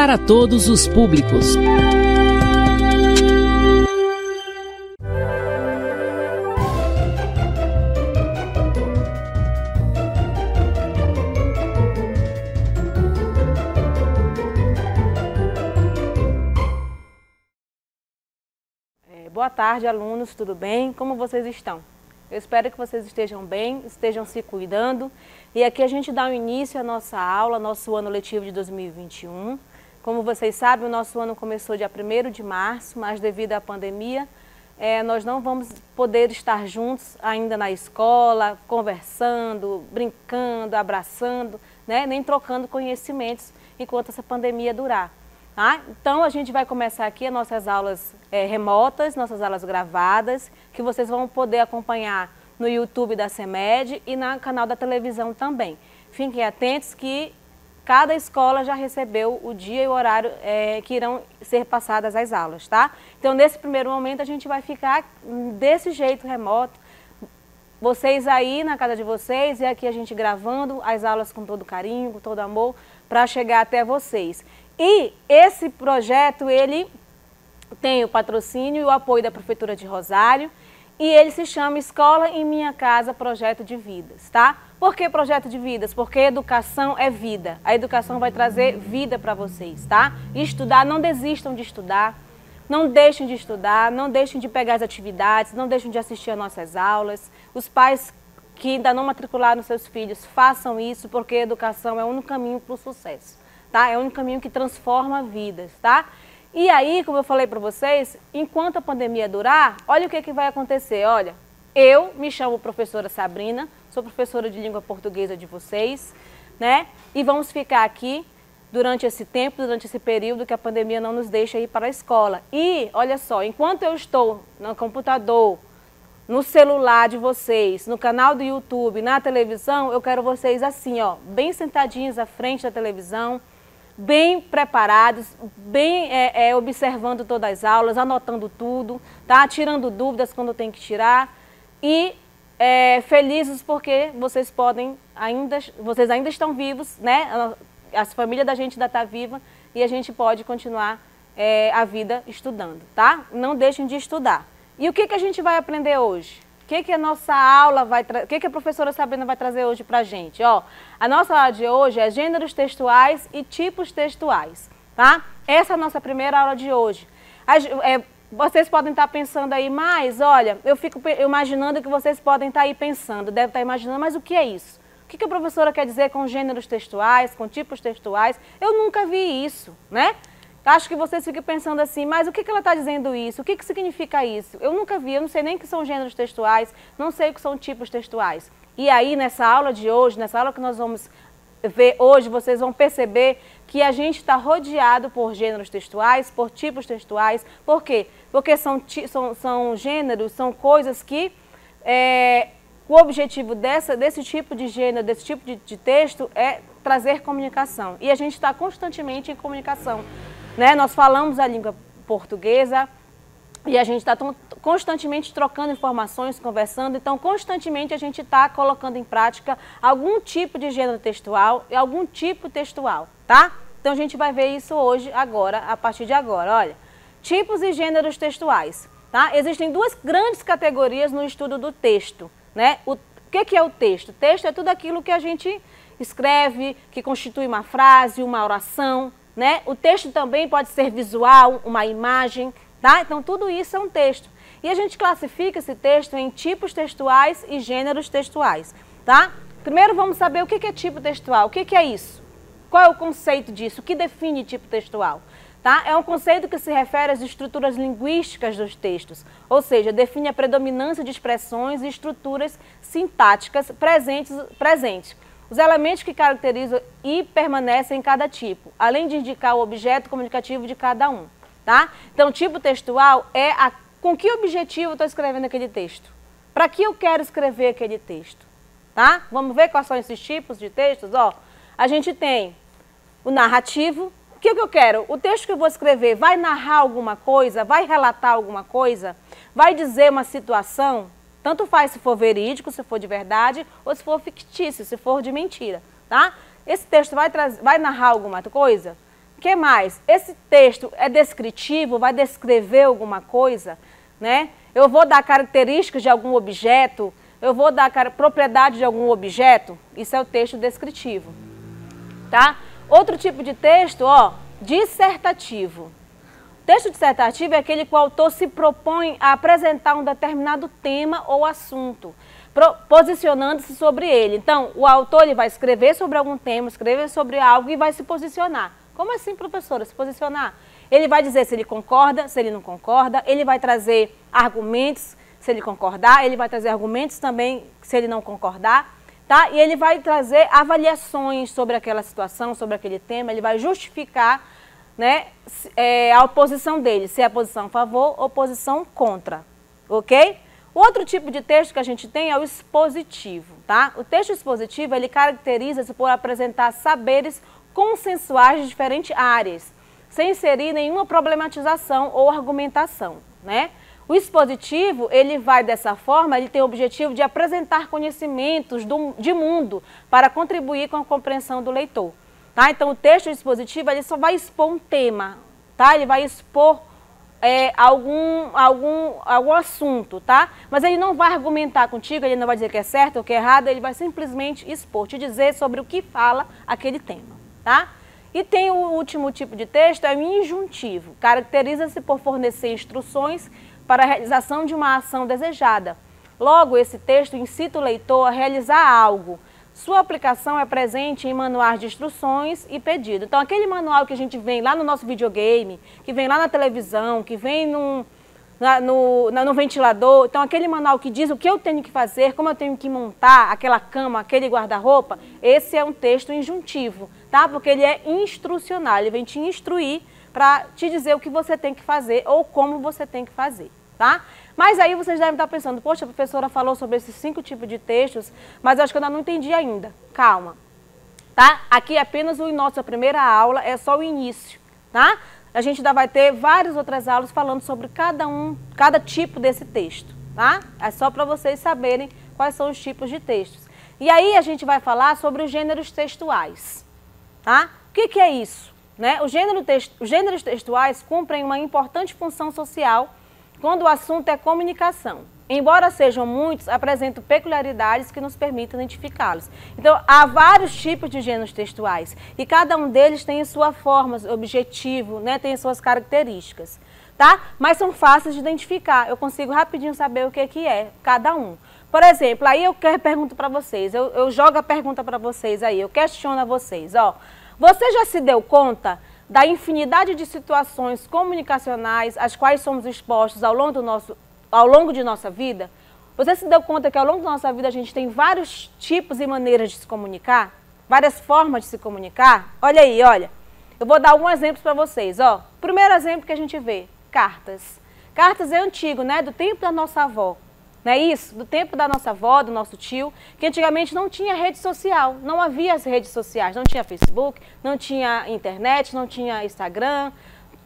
para todos os públicos. Boa tarde, alunos, tudo bem? Como vocês estão? Eu espero que vocês estejam bem, estejam se cuidando. E aqui a gente dá o início à nossa aula, nosso ano letivo de 2021. Como vocês sabem, o nosso ano começou dia 1º de março, mas devido à pandemia, nós não vamos poder estar juntos ainda na escola, conversando, brincando, abraçando, né? Nem trocando conhecimentos enquanto essa pandemia durar. Tá? Então, a gente vai começar aqui as nossas aulas remotas, nossas aulas gravadas, que vocês vão poder acompanhar no YouTube da CEMED e no canal da televisão também. Fiquem atentos que cada escola já recebeu o dia e o horário que irão ser passadas as aulas, tá? Então, nesse primeiro momento, a gente vai ficar desse jeito remoto, vocês aí na casa de vocês e aqui a gente gravando as aulas com todo carinho, com todo amor, para chegar até vocês. E esse projeto, ele tem o patrocínio e o apoio da Prefeitura de Rosário e ele se chama Escola em Minha Casa Projeto de Vidas, tá? Por que projeto de vidas? Porque educação é vida. A educação vai trazer vida para vocês, tá? Estudar, não desistam de estudar, não deixem de estudar, não deixem de pegar as atividades, não deixem de assistir às nossas aulas. Os pais que ainda não matricularam seus filhos, façam isso, porque a educação é o único caminho para o sucesso. Tá? É o único caminho que transforma vidas, tá? E aí, como eu falei para vocês, enquanto a pandemia durar, olha o que vai acontecer. Olha, eu me chamo professora Sabrina, sou professora de língua portuguesa de vocês, né? E vamos ficar aqui durante esse tempo, durante esse período que a pandemia não nos deixa ir para a escola. E, olha só, enquanto eu estou no computador, no celular de vocês, no canal do YouTube, na televisão, eu quero vocês assim, ó, bem sentadinhos à frente da televisão, bem preparados, bem observando todas as aulas, anotando tudo, tá? Tirando dúvidas quando tem que tirar e felizes porque vocês ainda estão vivos, né? A família da gente ainda está viva e a gente pode continuar a vida estudando, tá? Não deixem de estudar. E o que a gente vai aprender hoje? O que a nossa aula vai trazer? O que a professora Sabrina vai trazer hoje para a gente? Ó, a nossa aula de hoje é gêneros textuais e tipos textuais, tá? Essa é a nossa primeira aula de hoje. Vocês podem estar pensando aí, mas olha, eu fico imaginando que vocês podem estar aí pensando, devem estar imaginando, mas o que é isso? O que a professora quer dizer com gêneros textuais, com tipos textuais? Eu nunca vi isso, né? Acho que vocês ficam pensando assim, mas o que ela está dizendo isso? O que significa isso? Eu nunca vi, eu não sei nem o que são gêneros textuais, não sei o que são tipos textuais. E aí, nessa aula de hoje, nessa aula que nós vamos ver hoje, vocês vão perceber que a gente está rodeado por gêneros textuais, por tipos textuais. Por quê? Porque são gêneros, são coisas que o objetivo desse tipo de gênero, desse tipo de texto é trazer comunicação. E a gente está constantemente em comunicação. Né? Nós falamos a língua portuguesa e a gente está constantemente trocando informações, conversando, então constantemente a gente está colocando em prática algum tipo de gênero textual e algum tipo textual, tá? Então a gente vai ver isso hoje, agora, a partir de agora. Olha, tipos e gêneros textuais, tá? Existem duas grandes categorias no estudo do texto, né? O que é o texto? O texto é tudo aquilo que a gente escreve, que constitui uma frase, uma oração, né? O texto também pode ser visual, uma imagem, tá? Então tudo isso é um texto. E a gente classifica esse texto em tipos textuais e gêneros textuais, tá? Primeiro vamos saber o que é tipo textual, o que é isso? Qual é o conceito disso? O que define tipo textual? Tá? É um conceito que se refere às estruturas linguísticas dos textos, ou seja, define a predominância de expressões e estruturas sintáticas presentes. Os elementos que caracterizam e permanecem em cada tipo, além de indicar o objeto comunicativo de cada um. Tá? Então, tipo textual é com que objetivo eu estou escrevendo aquele texto. Para que eu quero escrever aquele texto? Tá? Vamos ver quais são esses tipos de textos? Ó, a gente tem o narrativo. O que eu quero? O texto que eu vou escrever vai narrar alguma coisa? Vai relatar alguma coisa? Vai dizer uma situação? Tanto faz se for verídico, se for de verdade, ou se for fictício, se for de mentira, tá? Esse texto vai narrar alguma coisa? que mais? Esse texto é descritivo, vai descrever alguma coisa, né? Eu vou dar características de algum objeto, eu vou dar propriedade de algum objeto. Isso é o texto descritivo, tá? Outro tipo de texto, ó, dissertativo. Texto dissertativo é aquele que o autor se propõe a apresentar um determinado tema ou assunto, posicionando-se sobre ele. Então, o autor ele vai escrever sobre algum tema, escrever sobre algo e vai se posicionar. Como assim, professora, se posicionar? Ele vai dizer se ele concorda, se ele não concorda, ele vai trazer argumentos se ele concordar, ele vai trazer argumentos também se ele não concordar, tá? E ele vai trazer avaliações sobre aquela situação, sobre aquele tema, ele vai justificar, né, a oposição dele, se é a posição a favor ou posição contra, ok? O outro tipo de texto que a gente tem é o expositivo, tá? O texto expositivo, ele caracteriza-se por apresentar saberes consensuais de diferentes áreas, sem inserir nenhuma problematização ou argumentação, né? O expositivo, ele vai dessa forma, ele tem o objetivo de apresentar conhecimentos de mundo para contribuir com a compreensão do leitor, tá? Então, o texto expositivo, ele só vai expor um tema, tá? Ele vai expor algum assunto, tá? Mas ele não vai argumentar contigo, ele não vai dizer que é certo ou que é errado, ele vai simplesmente expor, te dizer sobre o que fala aquele tema, tá? E tem o último tipo de texto, é o injuntivo. Caracteriza-se por fornecer instruções para a realização de uma ação desejada. Logo, esse texto incita o leitor a realizar algo. Sua aplicação é presente em manuais de instruções e pedido. Então, aquele manual que a gente vê lá no nosso videogame, que vem lá na televisão, que vem no ventilador, então aquele manual que diz o que eu tenho que fazer, como eu tenho que montar aquela cama, aquele guarda-roupa, esse é um texto injuntivo, tá? Porque ele é instrucional, ele vem te instruir para te dizer o que você tem que fazer ou como você tem que fazer, tá? Mas aí vocês devem estar pensando, poxa, a professora falou sobre esses 5 tipos de textos, mas eu acho que eu ainda não entendi ainda. Calma, tá? Aqui apenas nossa primeira aula, é só o início, tá? A gente ainda vai ter várias outras aulas falando sobre cada tipo desse texto, tá? É só para vocês saberem quais são os tipos de textos. E aí a gente vai falar sobre os gêneros textuais, tá? O que é isso? Né? Os gêneros textuais cumprem uma importante função social quando o assunto é comunicação. Embora sejam muitos, apresentam peculiaridades que nos permitem identificá-los. Então, há vários tipos de gêneros textuais e cada um deles tem sua forma, objetivo, né? Tem suas características, tá? Mas são fáceis de identificar, eu consigo rapidinho saber o que é cada um. Por exemplo, aí eu pergunto para vocês, eu jogo a pergunta para vocês aí, eu questiono a vocês, ó. Você já se deu conta da infinidade de situações comunicacionais às quais somos expostos ao longo de nossa vida? Você se deu conta que ao longo da nossa vida a gente tem vários tipos e maneiras de se comunicar? Várias formas de se comunicar? Olha aí, olha. Eu vou dar alguns exemplos para vocês, ó. Primeiro exemplo que a gente vê, cartas. Cartas é antigo, né? Do tempo da nossa avó. Não é isso? Do tempo da nossa avó, do nosso tio, que antigamente não tinha rede social, não havia as redes sociais, não tinha Facebook, não tinha internet, não tinha Instagram,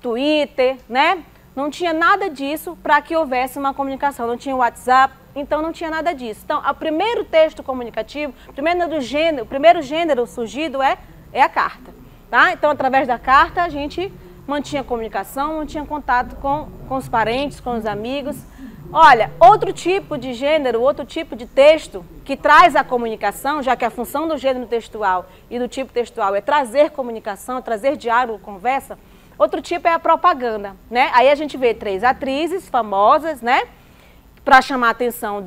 Twitter, né? Não tinha nada disso para que houvesse uma comunicação, não tinha WhatsApp, então não tinha nada disso. Então, o primeiro texto comunicativo, o primeiro gênero surgido é a carta, tá? Então, através da carta, a gente mantinha comunicação, mantinha contato com os parentes, com os amigos. Olha, outro tipo de gênero, outro tipo de texto que traz a comunicação, já que a função do gênero textual e do tipo textual é trazer comunicação, trazer diálogo, conversa, outro tipo é a propaganda, né? Aí a gente vê 3 atrizes famosas, né? Para chamar a atenção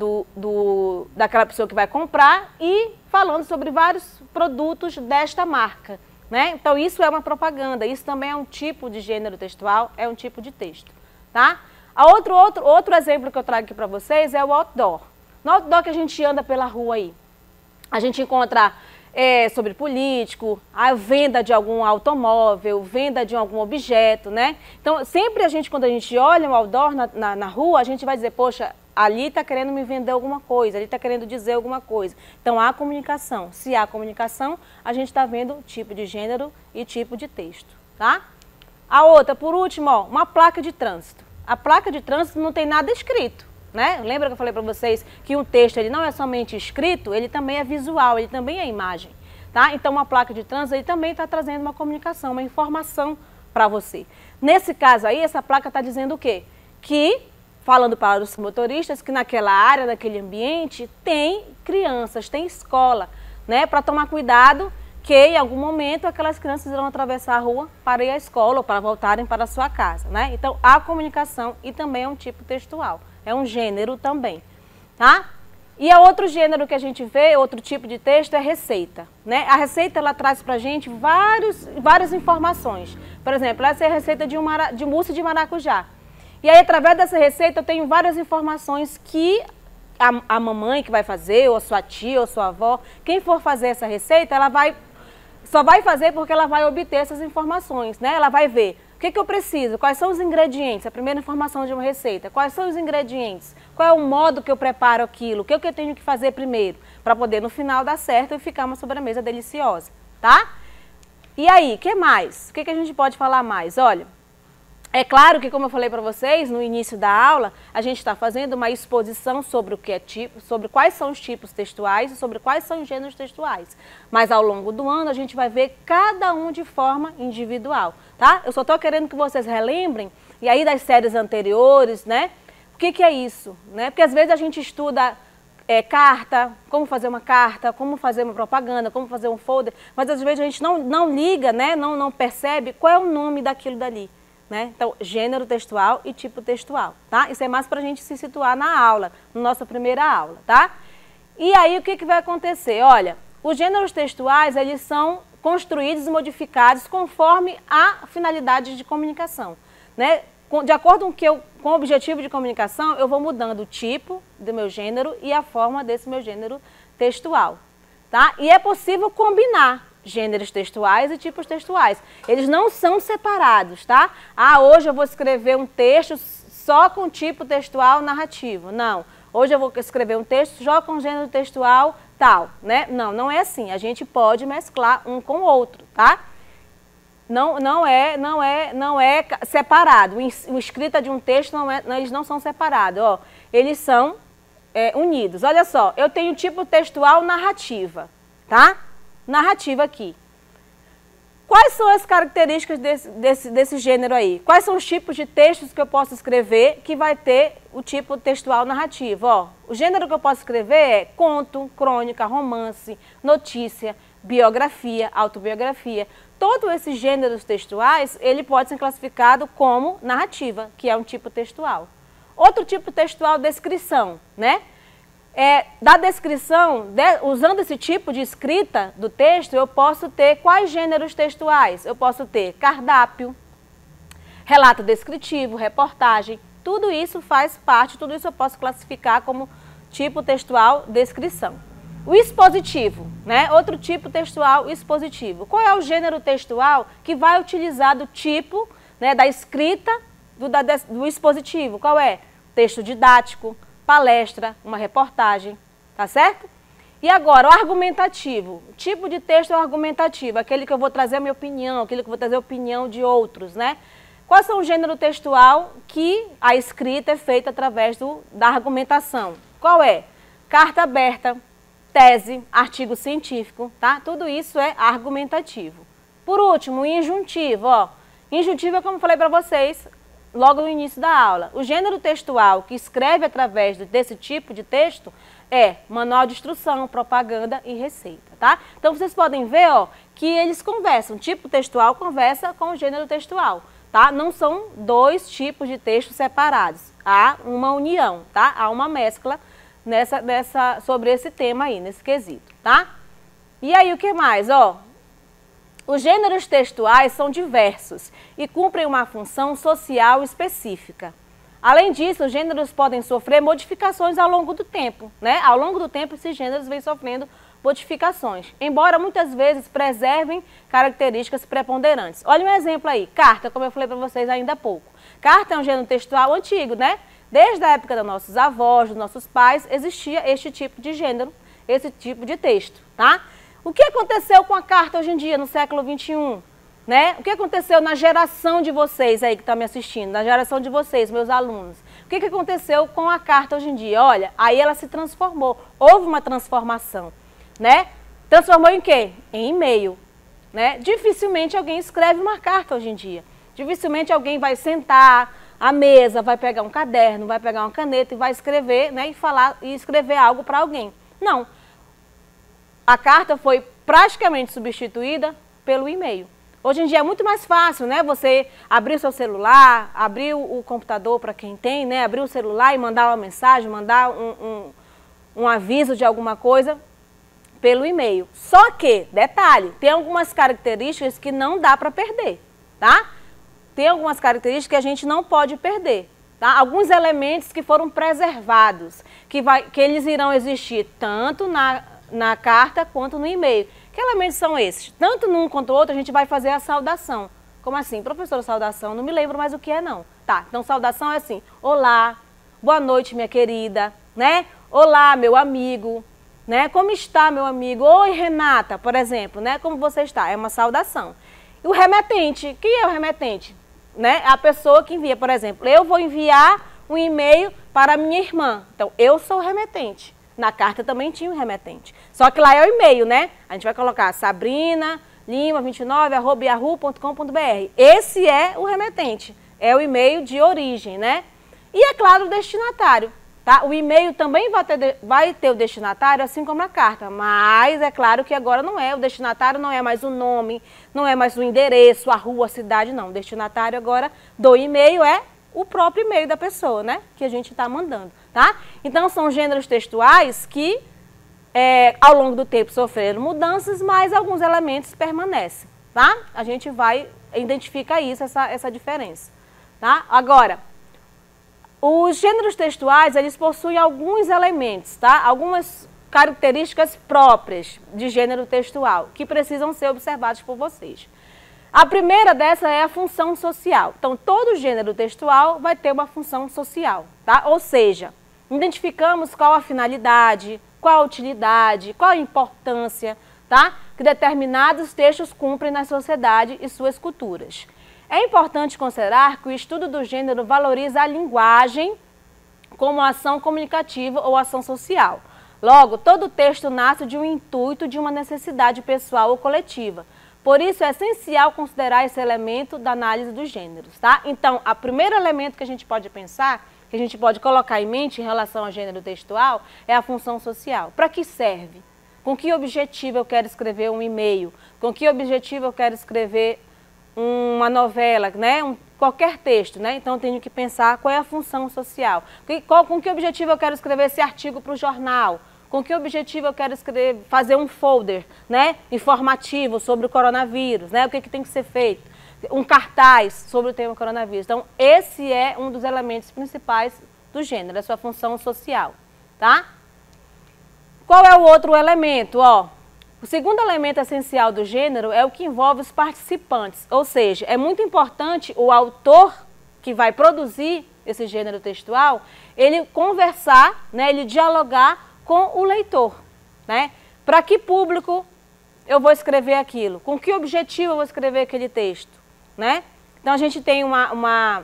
daquela pessoa que vai comprar e falando sobre vários produtos desta marca, né? Então isso é uma propaganda, isso também é um tipo de gênero textual, é um tipo de texto, tá? Outro exemplo que eu trago aqui para vocês é o outdoor. No outdoor que a gente anda pela rua aí, a gente encontra sobre político, a venda de algum automóvel, venda de algum objeto, né? Então, sempre quando a gente olha o outdoor na rua, a gente vai dizer, poxa, ali está querendo me vender alguma coisa, ali está querendo dizer alguma coisa. Então, há comunicação. Se há comunicação, a gente está vendo tipo de gênero e tipo de texto, tá? A outra, por último, ó, uma placa de trânsito. A placa de trânsito não tem nada escrito, né? Lembra que eu falei para vocês que um texto ele não é somente escrito, ele também é visual, ele também é imagem, tá? Então uma placa de trânsito ele também está trazendo uma comunicação, uma informação para você. Nesse caso aí, essa placa está dizendo o quê? Que, falando para os motoristas, que naquela área, naquele ambiente, tem crianças, tem escola, né? Para tomar cuidado que em algum momento aquelas crianças irão atravessar a rua para ir à escola ou para voltarem para a sua casa, né? Então, a comunicação e também é um tipo textual, é um gênero também, tá? E a outro gênero que a gente vê, outro tipo de texto é receita, né? A receita, ela traz pra gente várias informações. Por exemplo, essa é a receita de mousse de maracujá. E aí, através dessa receita, eu tenho várias informações que a mamãe que vai fazer, ou a sua tia, ou a sua avó, quem for fazer essa receita, ela só vai fazer porque ela vai obter essas informações, né? Ela vai ver o que eu preciso, quais são os ingredientes, a primeira informação de uma receita, quais são os ingredientes, qual é o modo que eu preparo aquilo, o que eu tenho que fazer primeiro, para poder no final dar certo e ficar uma sobremesa deliciosa, tá? E aí, o que mais? O que a gente pode falar mais? Olha, é claro que, como eu falei para vocês no início da aula, a gente está fazendo uma exposição sobre o que é tipo, sobre quais são os tipos textuais e sobre quais são os gêneros textuais. Mas ao longo do ano a gente vai ver cada um de forma individual, tá? Eu só estou querendo que vocês relembrem, e aí das séries anteriores, né? O que é isso, né? Porque às vezes a gente estuda carta, como fazer uma carta, como fazer uma propaganda, como fazer um folder, mas às vezes a gente não liga, né? Não percebe qual é o nome daquilo dali. Né? Então, gênero textual e tipo textual, tá? Isso é mais para a gente se situar na aula, na nossa primeira aula, tá? E aí, o que vai acontecer? Olha, os gêneros textuais, eles são construídos e modificados conforme a finalidade de comunicação, né? De acordo com o objetivo de comunicação, eu vou mudando o tipo do meu gênero e a forma desse meu gênero textual, tá? E é possível combinar gêneros textuais e tipos textuais. Eles não são separados, tá? Ah, hoje eu vou escrever um texto só com tipo textual narrativo. Não. Hoje eu vou escrever um texto só com gênero textual tal, né? Não é assim. A gente pode mesclar um com o outro, tá? Não é separado. O escrita de um texto eles não são separados, ó. Eles são unidos. Olha só, eu tenho tipo textual narrativa, tá? Narrativa aqui. Quais são as características desse gênero aí? Quais são os tipos de textos que eu posso escrever que vai ter o tipo textual narrativo? Ó, o gênero que eu posso escrever é conto, crônica, romance, notícia, biografia, autobiografia. Todos esses gêneros textuais, ele pode ser classificado como narrativa, que é um tipo textual. Outro tipo textual, descrição, né? Da descrição, usando esse tipo de escrita do texto, eu posso ter quais gêneros textuais? Eu posso ter cardápio, relato descritivo, reportagem, tudo isso faz parte, tudo isso eu posso classificar como tipo textual descrição. O expositivo, né? Outro tipo textual expositivo. Qual é o gênero textual que vai utilizar do tipo, né, da escrita do expositivo? Qual é? Texto didático, palestra, uma reportagem, tá certo? E agora, o argumentativo. O tipo de texto é o argumentativo, aquele que eu vou trazer a minha opinião, aquele que eu vou trazer a opinião de outros, né? Quais são o gênero textual que a escrita é feita através da argumentação? Qual é? Carta aberta, tese, artigo científico, tá? Tudo isso é argumentativo. Por último, o injuntivo, ó. Injuntivo é como eu falei para vocês logo no início da aula. O gênero textual que escreve através desse tipo de texto é manual de instrução, propaganda e receita, tá? Então, vocês podem ver, ó, que eles conversam. O tipo textual conversa com o gênero textual, tá? Não são dois tipos de texto separados. Há uma união, tá? Há uma mescla sobre esse tema aí, nesse quesito, tá? E aí, o que mais, ó? Os gêneros textuais são diversos e cumprem uma função social específica. Além disso, os gêneros podem sofrer modificações ao longo do tempo, né? Ao longo do tempo, esses gêneros vêm sofrendo modificações, embora muitas vezes preservem características preponderantes. Olha um exemplo aí, carta, como eu falei para vocês ainda há pouco. Carta é um gênero textual antigo, né? Desde a época dos nossos avós, dos nossos pais, existia este tipo de gênero, esse tipo de texto, tá? O que aconteceu com a carta hoje em dia, no século XXI? Né? O que aconteceu na geração de vocês aí que estão me assistindo, na geração de vocês, meus alunos? O que aconteceu com a carta hoje em dia? Olha, aí ela se transformou, houve uma transformação, né? Transformou em quê? Em e-mail, né? Dificilmente alguém escreve uma carta hoje em dia. Dificilmente alguém vai sentar à mesa, vai pegar um caderno, vai pegar uma caneta e vai escrever, né, e escrever algo para alguém. Não. A carta foi praticamente substituída pelo e-mail. Hoje em dia é muito mais fácil, né? Você abrir o seu celular, abrir o computador para quem tem, né? Abrir o celular e mandar uma mensagem, mandar um aviso de alguma coisa pelo e-mail. Só que, detalhe, tem algumas características que não dá para perder, tá? Tem algumas características que a gente não pode perder, tá? Alguns elementos que foram preservados, que eles irão existir tanto na carta quanto no e-mail. Que elementos são esses? Tanto num quanto no outro a gente vai fazer a saudação. Como assim? Professora, saudação? Não me lembro mais o que é não. Tá, então saudação é assim, olá, boa noite minha querida, né? Olá meu amigo, né? Como está meu amigo? Oi Renata, por exemplo, né? Como você está? É uma saudação. E o remetente, quem é o remetente? Né? A pessoa que envia, por exemplo, eu vou enviar um e-mail para a minha irmã. Então, eu sou o remetente. Na carta também tinha um remetente. Só que lá é o e-mail, né? A gente vai colocar sabrinalima29@yahoo.com.br. Esse é o remetente. É o e-mail de origem, né? E, é claro, o destinatário. Tá? O e-mail também vai ter o destinatário, assim como a carta, mas é claro que agora não é, o destinatário não é mais o nome, não é mais o endereço, a rua, a cidade, não. O destinatário agora do e-mail é o próprio e-mail da pessoa, né, que a gente está mandando, tá? Então, são gêneros textuais que, ao longo do tempo, sofreram mudanças, mas alguns elementos permanecem, tá? A gente vai identificar isso, essa diferença, tá? Agora, os gêneros textuais, eles possuem alguns elementos, tá? Algumas características próprias de gênero textual, que precisam ser observados por vocês. A primeira dessa é a função social. Então, todo gênero textual vai ter uma função social, tá? Ou seja, identificamos qual a finalidade, qual a utilidade, qual a importância, tá? Que determinados textos cumprem na sociedade e suas culturas. É importante considerar que o estudo do gênero valoriza a linguagem como ação comunicativa ou ação social. Logo, todo texto nasce de um intuito, de uma necessidade pessoal ou coletiva. Por isso, é essencial considerar esse elemento da análise dos gêneros, tá? Então, o primeiro elemento que a gente pode pensar, que a gente pode colocar em mente em relação ao gênero textual, é a função social. Para que serve? Com que objetivo eu quero escrever um e-mail? Com que objetivo eu quero escrever uma novela, né? Qualquer texto, né? Então eu tenho que pensar qual é a função social. Com que objetivo eu quero escrever esse artigo para o jornal? Com que objetivo eu quero fazer um folder, né, informativo sobre o coronavírus, né? O que tem que ser feito? Um cartaz sobre o tema coronavírus. Então, esse é um dos elementos principais do gênero, a sua função social, tá? Qual é o outro elemento? Ó, o segundo elemento essencial do gênero é o que envolve os participantes, ou seja, é muito importante o autor que vai produzir esse gênero textual, ele conversar, né, ele dialogar com o leitor, né? Para que público eu vou escrever aquilo? Com que objetivo eu vou escrever aquele texto, né? Então a gente tem uma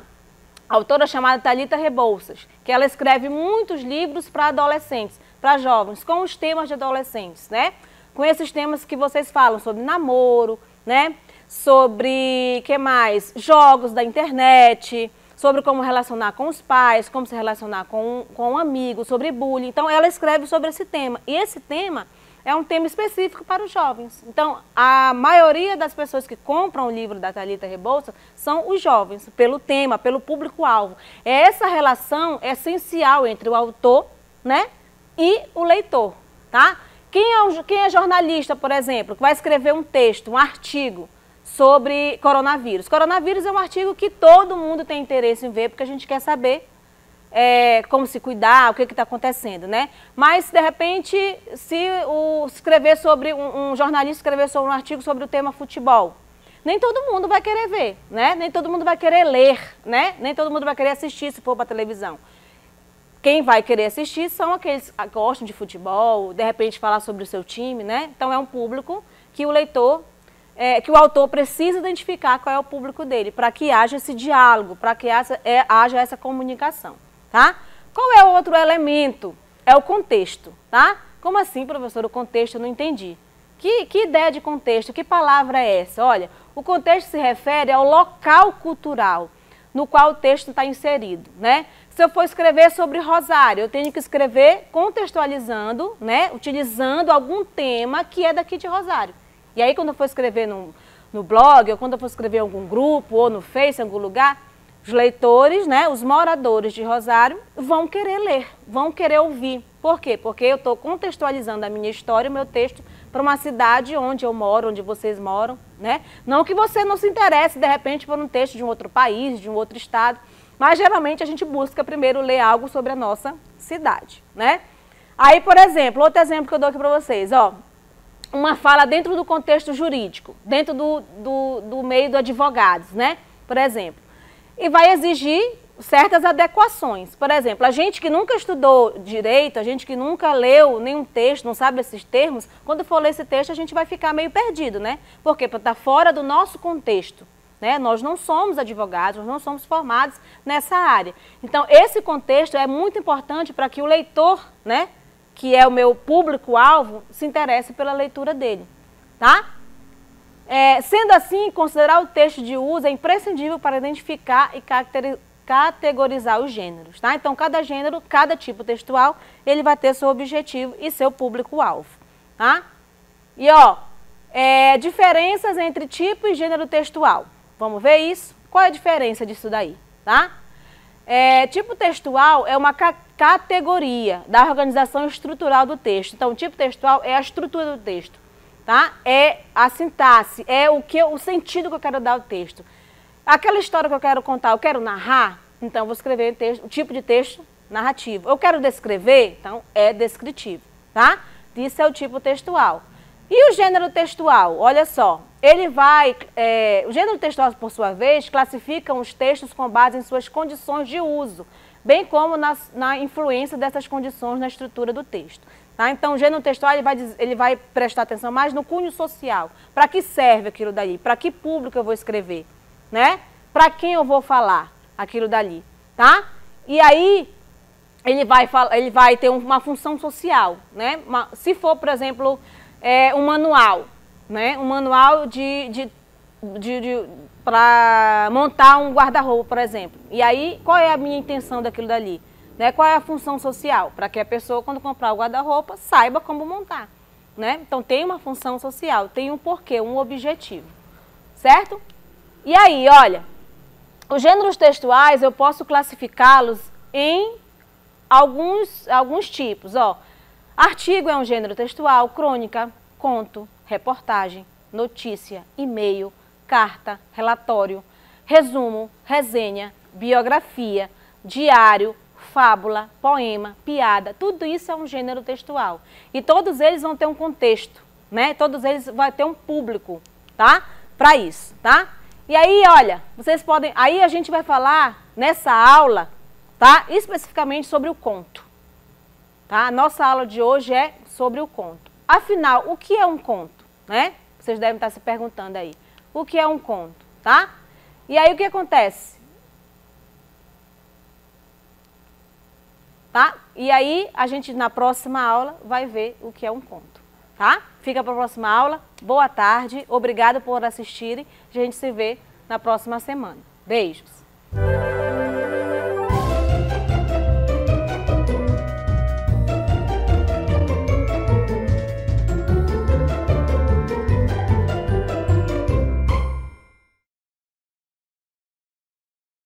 autora chamada Thalita Rebouças, que ela escreve muitos livros para adolescentes, para jovens, com os temas de adolescentes, né? Com esses temas que vocês falam sobre namoro, né? Sobre, que mais? Jogos da internet, sobre como relacionar com os pais, como se relacionar com um amigo, sobre bullying. Então, ela escreve sobre esse tema. E esse tema é um tema específico para os jovens. Então, a maioria das pessoas que compram o livro da Thalita Rebouças são os jovens, pelo tema, pelo público-alvo. É essa relação essencial entre o autor, né, e o leitor, tá? Quem é jornalista, por exemplo, que vai escrever um texto, um artigo sobre coronavírus? Coronavírus é um artigo que todo mundo tem interesse em ver, porque a gente quer saber como se cuidar, o que está acontecendo, né? Mas, de repente, se escrever sobre um jornalista escrever sobre um artigo sobre o tema futebol, nem todo mundo vai querer ver, né? Nem todo mundo vai querer ler, né? Nem todo mundo vai querer assistir se for para a televisão. Quem vai querer assistir são aqueles que gostam de futebol, de repente falar sobre o seu time, né? Então é um público que o leitor, que o autor precisa identificar qual é o público dele, para que haja esse diálogo, para que haja essa comunicação, tá? Qual é o outro elemento? É o contexto, tá? Como assim, professor, o contexto eu não entendi. Que ideia de contexto? Que palavra é essa? Olha, O contexto se refere ao local cultural no qual o texto está inserido, né? Se eu for escrever sobre Rosário, eu tenho que escrever contextualizando, né? Utilizando algum tema que é daqui de Rosário. E aí, quando eu for escrever no blog, ou quando eu for escrever em algum grupo, ou no Face, em algum lugar, os leitores, né, os moradores de Rosário, vão querer ler, vão querer ouvir. Por quê? Porque eu estou contextualizando a minha história, o meu texto, para uma cidade onde eu moro, onde vocês moram, né? Não que você não se interesse, de repente, por um texto de um outro país, de um outro estado, mas geralmente a gente busca primeiro ler algo sobre a nossa cidade, né? Aí, por exemplo, outro exemplo que eu dou aqui para vocês, ó, uma fala dentro do contexto jurídico, dentro do meio do advogados, né? Por exemplo, e vai exigir certas adequações. Por exemplo, a gente que nunca estudou direito, a gente que nunca leu nenhum texto, não sabe esses termos, quando for ler esse texto a gente vai ficar meio perdido, né? Por quê? Porque está fora do nosso contexto, né? Nós não somos advogados, nós não somos formados nessa área. Então, esse contexto é muito importante para que o leitor, né, que é o meu público-alvo, se interesse pela leitura dele, tá? Sendo assim, considerar o texto de uso é imprescindível para identificar e categorizar os gêneros, tá? Então, cada gênero, cada tipo textual, ele vai ter seu objetivo e seu público-alvo, tá? E, ó, diferenças entre tipo e gênero textual. Vamos ver isso? Qual é a diferença disso daí, tá? Tipo textual é uma categoria da organização estrutural do texto. Então, o tipo textual é a estrutura do texto, tá? É a sintaxe, é o sentido que eu quero dar ao texto. Aquela história que eu quero contar, eu quero narrar, então eu vou escrever o tipo de texto narrativo. Eu quero descrever, então é descritivo, tá? Isso é o tipo textual. E o gênero textual? Olha só, o gênero textual, por sua vez, classifica os textos com base em suas condições de uso, bem como na influência dessas condições na estrutura do texto. Tá? Então, o gênero textual ele vai prestar atenção mais no cunho social. Para que serve aquilo dali? Para que público eu vou escrever? Né? Para quem eu vou falar aquilo dali? Tá? E aí, ele vai ter uma função social. Né? Se for, por exemplo, um manual, né? Um manual para montar um guarda-roupa, por exemplo. E aí, qual é a minha intenção daquilo dali? Né? Qual é a função social? Para que a pessoa, quando comprar o guarda-roupa, saiba como montar. Né? Então, tem uma função social, tem um porquê, um objetivo. Certo? E aí, olha, os gêneros textuais eu posso classificá-los em alguns tipos. Ó. Artigo é um gênero textual, crônica, conto, reportagem, notícia, e-mail, carta, relatório, resumo, resenha, biografia, diário, fábula, poema, piada, tudo isso é um gênero textual. E todos eles vão ter um contexto, né? Todos eles vão ter um público, tá? Para isso, tá? E aí, olha, aí a gente vai falar nessa aula, tá? Especificamente sobre o conto, tá? A nossa aula de hoje é sobre o conto. Afinal, o que é um conto, né? Vocês devem estar se perguntando aí. O que é um conto, tá? E aí o que acontece? Tá? E aí, a gente na próxima aula vai ver o que é um conto, tá? Fica para a próxima aula. Boa tarde, obrigada por assistirem. A gente se vê na próxima semana. Beijos!